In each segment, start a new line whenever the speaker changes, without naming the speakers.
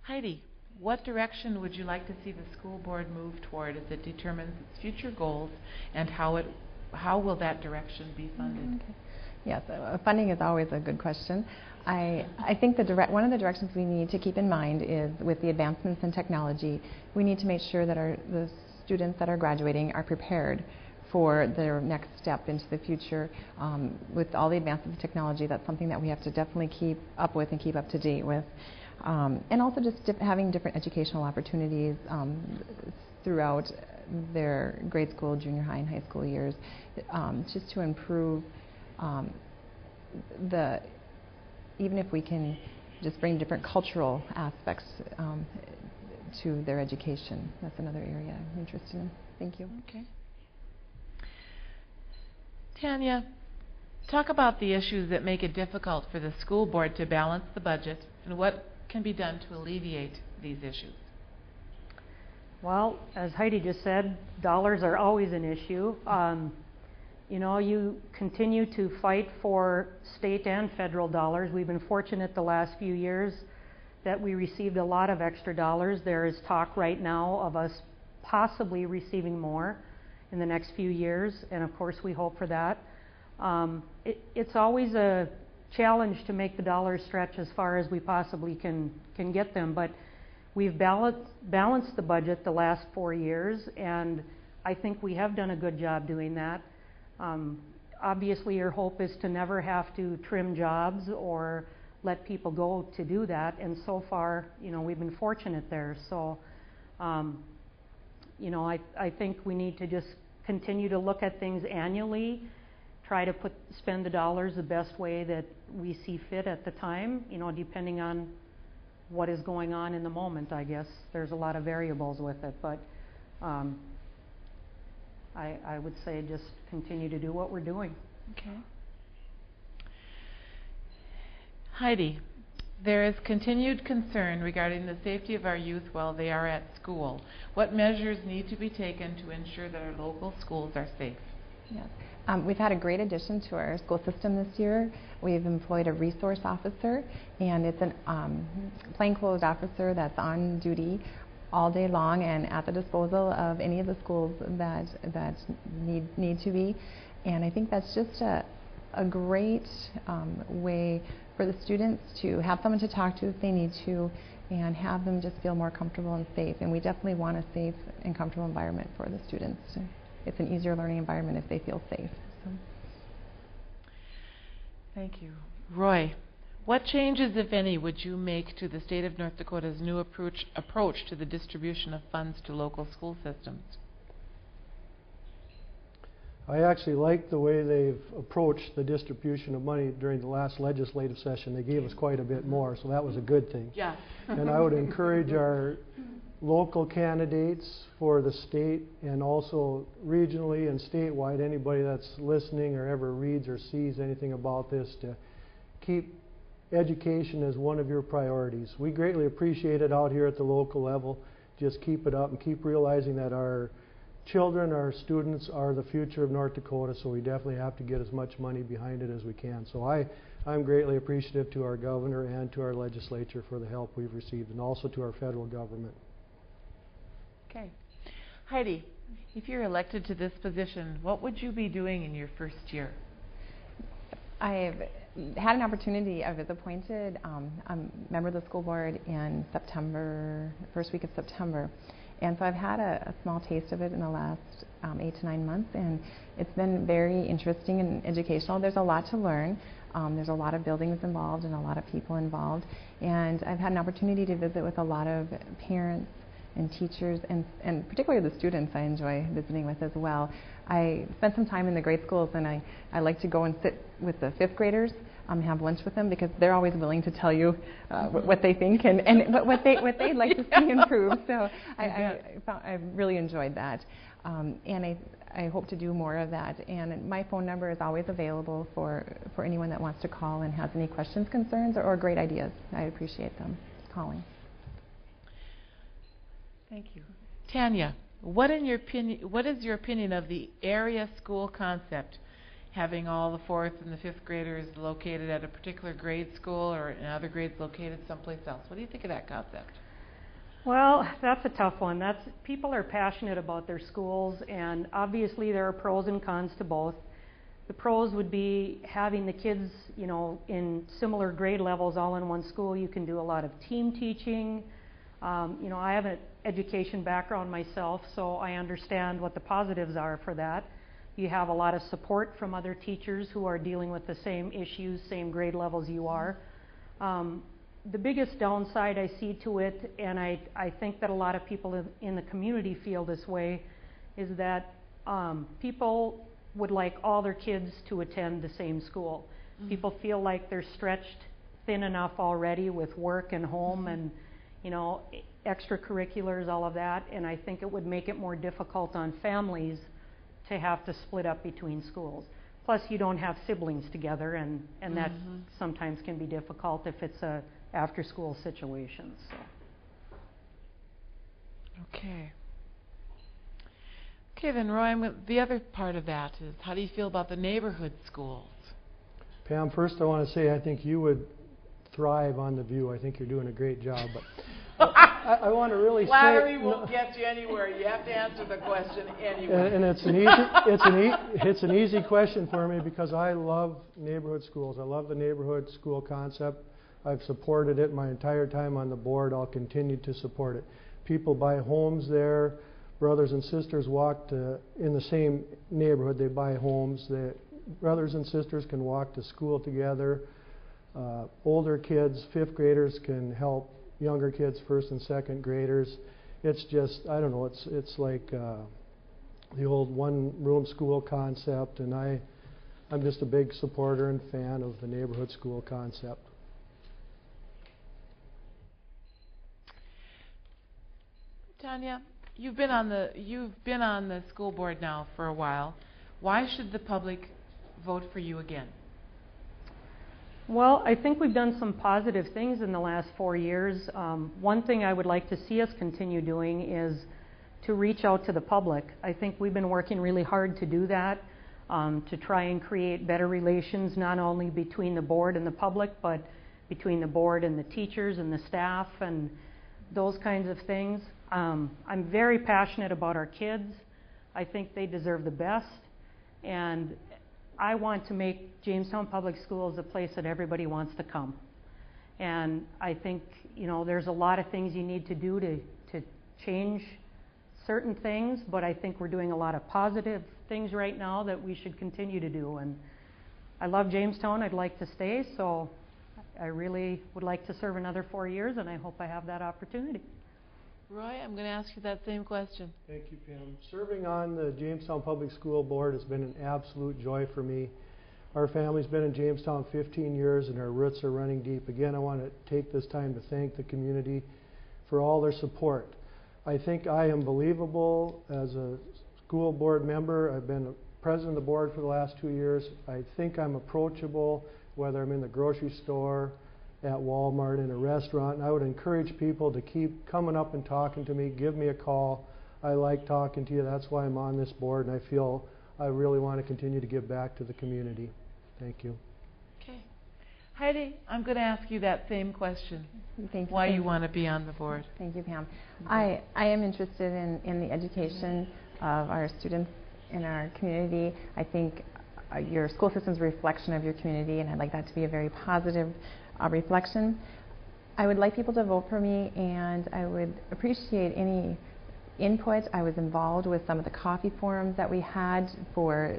Heidi, what direction would you like to see the school board move toward as it determines its future goals, and how will that direction be funded?
Okay. Yes, funding is always a good question. I think one of the directions we need to keep in mind is with the advancements in technology, we need to make sure that the students that are graduating are prepared for their next step into the future. With all the advances in technology, that's something that we have to definitely keep up with and keep up to date with. And also just having different educational opportunities throughout their grade school, junior high, and high school years, just to improve even if we can just bring different cultural aspects to their education. That's another area I'm interested in. Thank you.
Okay. Tanya, talk about the issues that make it difficult for the school board to balance the budget and what can be done to alleviate these issues.
Well, as Heidi just said, dollars are always an issue. You know, you continue to fight for state and federal dollars. We've been fortunate the last few years that we received a lot of extra dollars. There is talk right now of us possibly receiving more in the next few years, and of course we hope for that. It's always a challenge to make the dollars stretch as far as we possibly can get them, but we've balanced the budget the last 4 years, and I think we have done a good job doing that. Obviously, your hope is to never have to trim jobs or let people go to do that, and so far, you know, we've been fortunate there. So, you know, I think we need to just continue to look at things annually, try to spend the dollars the best way that we see fit at the time, you know, depending on what is going on in the moment. I guess there's a lot of variables with it, but I would say just continue to do what we're doing.
Okay. Heidi, there is continued concern regarding the safety of our youth while they are at school. What measures need to be taken to ensure that our local schools are safe?
Yes. We've had a great addition to our school system this year. We've employed a resource officer, and it's a plainclothes officer that's on duty all day long and at the disposal of any of the schools that need to be. And I think that's just a great way for the students to have someone to talk to if they need to, and have them just feel more comfortable and safe. And we definitely want a safe and comfortable environment for the students. It's an easier learning environment if they feel safe. So.
Thank you. Roy, what changes, if any, would you make to the state of North Dakota's new approach to the distribution of funds to local school systems?
I actually like the way they've approached the distribution of money during the last legislative session. They gave us quite a bit more, so that was a good thing.
Yeah.
And I would encourage our local candidates for the state, and also regionally and statewide, anybody that's listening or ever reads or sees anything about this, to keep education as one of your priorities. We greatly appreciate it out here at the local level. Just keep it up and keep realizing that our children, our students, are the future of North Dakota, so we definitely have to get as much money behind it as we can. So I'm greatly appreciative to our governor and to our legislature for the help we've received, and also to our federal government.
Okay. Heidi, if you're elected to this position, what would you be doing in your first year?
I've had an opportunity. I was appointed a member of the school board in September, first week of September. And so I've had a small taste of it in the last 8 to 9 months, and it's been very interesting and educational. There's a lot to learn. There's a lot of buildings involved and a lot of people involved. And I've had an opportunity to visit with a lot of parents and teachers, and particularly the students I enjoy visiting with as well. I spent some time in the grade schools, and I like to go and sit with the 5th graders, have lunch with them, because they're always willing to tell you what they think and what they'd like to see improved. So I really enjoyed that, and I hope to do more of that. And my phone number is always available for anyone that wants to call and has any questions, concerns, or great ideas. I appreciate them calling.
Thank you. Tanya, what is your opinion of the area school concept, having all the 4th and the 5th graders located at a particular grade school or in other grades located someplace else? What do you think of that concept?
Well, that's a tough one. People are passionate about their schools, and obviously there are pros and cons to both. The pros would be having the kids, in similar grade levels all in one school. You can do a lot of team teaching. I have an education background myself, so I understand what the positives are for that. You have a lot of support from other teachers who are dealing with the same issues, same grade levels you are. The biggest downside I see to it, and I think that a lot of people in the community feel this way, is that people would like all their kids to attend the same school. Mm-hmm. People feel like they're stretched thin enough already with work and home and extracurriculars, all of that, and I think it would make it more difficult on families to have to split up between schools. Plus, you don't have siblings together, and that sometimes can be difficult if it's a after-school situation. So.
Okay. Okay, then, Roy, the other part of that is, how do you feel about the neighborhood schools?
Pam, first I want to say I think you would thrive on The View. I think you're doing a great job. But I want to really
Flattery won't get you anywhere. You have to answer the question anyway.
And it's an easy question for me because I love neighborhood schools. I love the neighborhood school concept. I've supported it my entire time on the board. I'll continue to support it. People buy homes there. Brothers and sisters walk in the same neighborhood. They buy homes. Brothers and sisters can walk to school together. Older kids, 5th graders, can help younger kids, 1st and 2nd graders. It's just, I don't know, it's like the old one-room school concept, and I'm just a big supporter and fan of the neighborhood school concept.
Tanya, you've been on the school board now for a while. Why should the public vote for you again?
Well, I think we've done some positive things in the last 4 years. One thing I would like to see us continue doing is to reach out to the public. I think we've been working really hard to do that, to try and create better relations, not only between the board and the public, but between the board and the teachers and the staff and those kinds of things. I'm very passionate about our kids. I think they deserve the best, and I want to make Jamestown Public Schools a place that everybody wants to come. And I think, there's a lot of things you need to do to change certain things, but I think we're doing a lot of positive things right now that we should continue to do. And I love Jamestown. I'd like to stay, so I really would like to serve another 4 years, and I hope I have that opportunity.
Roy, I'm going to ask you that same question.
Thank you, Pam. Serving on the Jamestown Public School Board has been an absolute joy for me. Our family's been in Jamestown 15 years, and our roots are running deep. Again, I want to take this time to thank the community for all their support. I think I am believable as a school board member. I've been president of the board for the last 2 years. I think I'm approachable, whether I'm in the grocery store, at Walmart, in a restaurant. And I would encourage people to keep coming up and talking to me. Give me a call. I like talking to you. That's why I'm on this board, and I feel I really want to continue to give back to the community. Thank you.
Okay. Heidi, I'm going to ask you that same question.
Thank you.
Why you want to be on the board.
Thank you, Pam. I am interested in the education of our students in our community. I think your school system is a reflection of your community, and I'd like that to be a very positive reflection. I would like people to vote for me, and I would appreciate any input. I was involved with some of the coffee forums that we had for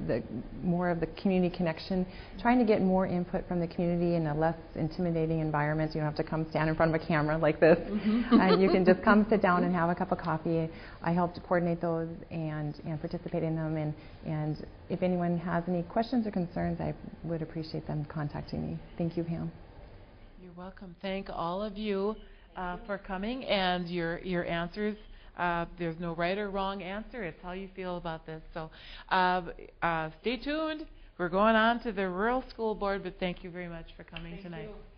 more of the community connection, trying to get more input from the community in a less intimidating environment. You don't have to come stand in front of a camera like this. And you can just come sit down and have a cup of coffee. I helped to coordinate those and participate in them. And if anyone has any questions or concerns, I would appreciate them contacting me. Thank you, Pam.
You're welcome. Thank all of you for coming and your answers. There's no right or wrong answer. It's how you feel about this. So stay tuned. We're going on to the Rural School Board, but thank you very much for coming tonight.
Thank you.